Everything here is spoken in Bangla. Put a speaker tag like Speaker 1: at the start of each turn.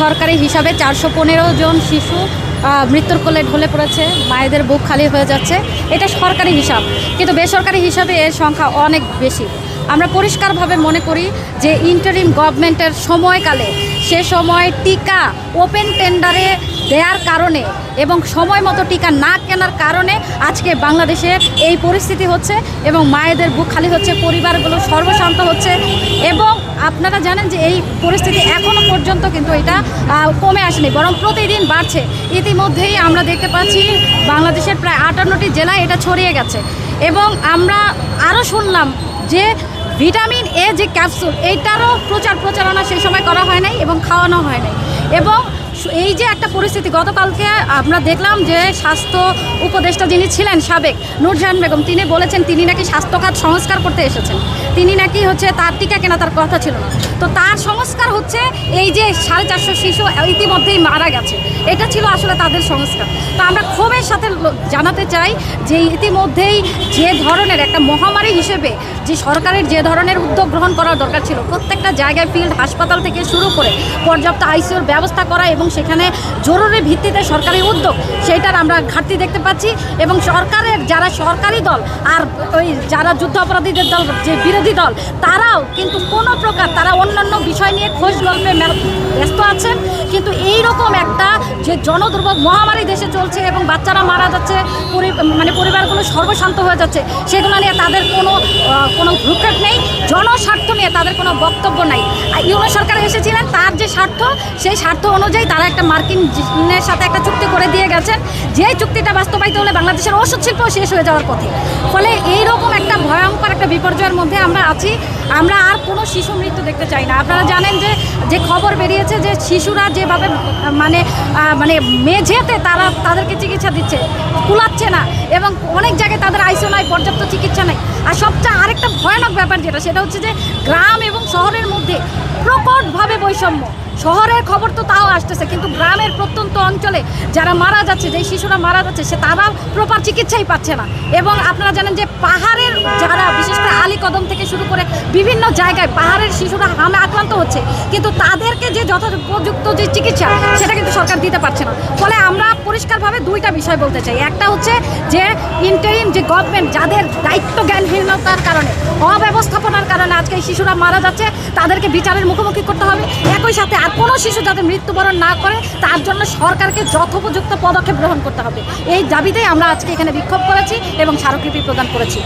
Speaker 1: সরকারি হিসাবে 415 জন শিশু মৃত্যুর কোলে ঢলে পড়েছে, মায়েদের বুক খালি হয়ে যাচ্ছে। এটা সরকারি হিসাব, কিন্তু বেসরকারি হিসাবে এর সংখ্যা অনেক বেশি। আমরা পরিষ্কারভাবে মনে করি যে ইন্টারিম গভর্নমেন্টের সময়কালে সে সময় টিকা ওপেন টেন্ডারে দেওয়ার কারণে এবং সময় মতো টিকা না কেনার কারণে আজকে বাংলাদেশে এই পরিস্থিতি হচ্ছে এবং মায়েদের বুক খালি হচ্ছে, পরিবারগুলো সর্বশান্ত হচ্ছে। এবং আপনারা জানেন যে এই পরিস্থিতি এখনও পর্যন্ত কিন্তু এটা কমে আসেনি, বরং প্রতিদিন বাড়ছে। ইতিমধ্যেই আমরা দেখতে পাচ্ছি বাংলাদেশের প্রায় 58টি জেলায় এটা ছড়িয়ে গেছে। এবং আমরা আরও শুনলাম যে ভিটামিন এ যে ক্যাপসুল, এইটারও প্রচারণা সেই সময় করা হয় নাই এবং খাওয়ানো হয় নাই। এবং এই যে একটা পরিস্থিতি, গতকালকে আমরা দেখলাম যে স্বাস্থ্য উপদেষ্টা যিনি ছিলেন সাবেক নূরজাহান বেগম, তিনি বলেছেন তিনি নাকি স্বাস্থ্য খাত সংস্কার করতে এসেছেন। তিনি নাকি তার টিকা কেনা তার কথা ছিল না, তো তার সংস্কার হচ্ছে এই যে 450 শিশু ইতিমধ্যেই মারা গেছে, এটা ছিল আসলে তাদের সংস্কার। তো আমরা ক্ষোভের সাথে জানাতে চাই যে ইতিমধ্যেই যে ধরনের একটা মহামারী হিসেবে যে সরকারের যে ধরনের উদ্যোগ গ্রহণ করার দরকার ছিল, প্রত্যেকটা জায়গায় ফিল্ড হাসপাতাল থেকে শুরু করে পর্যাপ্ত আইসিইউর ব্যবস্থা করা এবং সেখানে জরুরি ভিত্তিতে সরকারি উদ্যোগ, সেইটার আমরা ঘাটতি দেখতে পাচ্ছি। এবং সরকারের যারা সরকারি দল আর ওই যারা যুদ্ধ অপরাধীদের দল, যে বিরোধী দল, তারাও কিন্তু কোনো প্রকার তারা অন্যান্য বিষয় নিয়ে খোঁজ গল্পে ব্যস্ত আছেন। কিন্তু এই রকম একটা যে জনদুর্ভোগ মহামারী দেশে চলছে এবং বাচ্চারা মারা যাচ্ছে, পরিবারগুলো সর্বশান্ত হয়ে যাচ্ছে, সেগুলো নিয়ে তাদের কোনো ভ্রুক্ষেপ নেই। জনস্বার্থ নিয়ে তাদের কোনো বক্তব্য নাই। ইউনূস সরকার এসেছিলেন, তার যে স্বার্থ, সেই স্বার্থ অনুযায়ী তারা একটা মার্কিনের সাথে একটা চুক্তি করে দিয়ে গেছেন, যে চুক্তিটা বাস্তবায়িত হলে বাংলাদেশের ওষুধ শিল্প শেষ হয়ে যাওয়ার পথে। ফলে এইরকম একটা ভয়ঙ্কর একটা বিপর্যয়ের মধ্যে আমরা আছি। আমরা আর কোনো শিশু মৃত্যু দেখতে চাই না। আপনারা জানেন যে খবর বেরিয়েছে যে শিশুরা যেভাবে মেঝেতে তাদেরকে চিকিৎসা দিচ্ছে, কুলাচ্ছে না, এবং অনেক জায়গায় তাদের আইসিইউ নাই, পর্যাপ্ত চিকিৎসা নাই। আর সবচেয়ে আরেকটা ভয়ানক ব্যাপার সেটা হচ্ছে যে গ্রাম এবং শহরের মধ্যে প্রকটভাবে বৈষম্য। শহরের খবর তো তাও আসতেছে, কিন্তু গ্রামের প্রত্যন্ত অঞ্চলে যারা মারা যাচ্ছে, যেই শিশুরা মারা যাচ্ছে, তারাও প্রপার চিকিৎসাই পাচ্ছে না। এবং আপনারা জানেন যে পাহাড়ের যারা, বিশেষ করে আলীকদম থেকে শুরু করে বিভিন্ন জায়গায় পাহাড়ের শিশুরা হামে আক্রান্ত হচ্ছে, কিন্তু তাদেরকে যে যথোপযুক্ত যে চিকিৎসা, সেটা কিন্তু সরকার দিতে পারছে না। ফলে আমরা পরিষ্কারভাবে দুইটা বিষয় বলতে চাই। একটা হচ্ছে যে ইন্টারিম যে গভর্নমেন্ট, যাদের দায়িত্ব জ্ঞানহীনতার কারণে, অব্যবস্থাপনার কারণে আজকে এই শিশুরা মারা যাচ্ছে, তাদেরকে বিচারের মুখোমুখি করতে হবে। একই সাথে আর কোনো শিশু যাতে মৃত্যুবরণ না করে, তার জন্য সরকারকে যথোপযুক্ত পদক্ষেপ গ্রহণ করতে হবে। এই দাবিতেই আমরা আজকে এখানে বিক্ষোভ করেছি এবং স্মারকলিপি প্রদান করেছি।